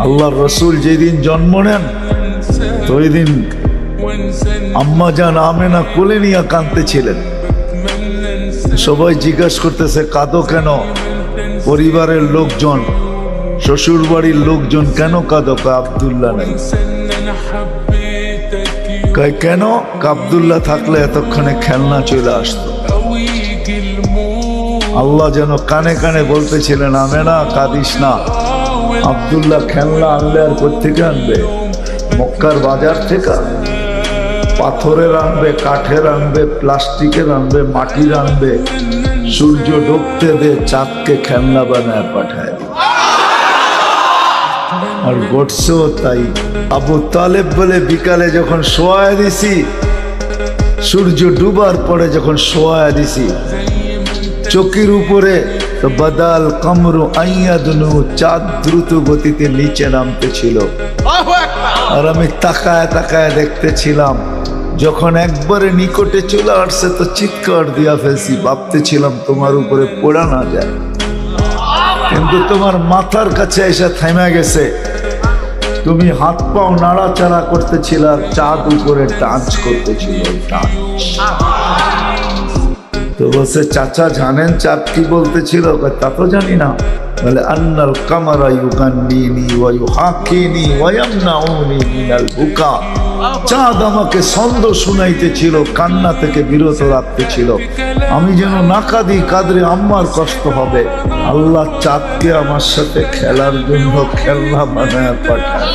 আল্লাহর রসুল যেদিন জন্ম নেন তো ওই দিন আম্মা জান আমেনা কোলে নিয়ে কাঁদতেছিলেন। সবাই জিজ্ঞাসা করতেছে কাঁদো কেন? পরিবারের লোকজন, শ্বশুর বাড়ির লোকজন কেন কাঁদো? আব্দুল্লাহ নাই। কেন? আব্দুল্লাহ থাকলে এতক্ষণে খেলনা চলে আসতো। আল্লাহ যেন কানে কানে বলতেছিলেন আমেনা কাঁদিস না, আব্দুল্লাহ খেলনা আনলে আর কোত্থেকে আনবে? মক্কার বাজার থেকে পাথরের আনবে, কাঠের আনবে, প্লাস্টিকের আনবে, মাটির আনবে। সূর্য ডুবতে দে, চাঁদকে খেলনা বানায় পাঠায়। আর ঘটছেও তাই। আবু তালেব বলে বিকালে যখন শোয়া দিছি, সূর্য ডুবার পরে যখন শোয়া দিছি, চকির উপরে তো বাদাল কামরু আইয়াদনু, চাঁদ দ্রুত গতিতে নিচে নামতেছিল। আর আমি তাকায় তাকায় দেখতেছিলাম। যখন একবারে নিকটে চলে আসছে তো চিৎকার দিয়া ফেলছি, ভাবতেছিলাম তোমার উপরে পড়া না যায়, কিন্তু তোমার মাথার কাছে এসে থেমে গেছে। তুমি হাত পাও নাড়াচাড়া করতেছিল আর চাঁদ উপরে ডান্স করতেছিল। তো বলছে চাচা জানেন চাঁদ কি বলতেছিল? তা তো জানি না। বলে আন্নাল কামারা ইউগান্নিনি ওয়া ইউহাকিনি ওয়া ইয়ামনাউনি মিনাল বুকা। চাঁদ আমাকে ছন্দ শুনাইতেছিল, কান্না থেকে বিরত রাখতেছিল। আমি যেন না কাঁদি, কাঁদলে আম্মার কষ্ট হবে। আল্লাহ চাঁদকে আমার সাথে খেলার জন্য খেলনা বানায় পাঠায়।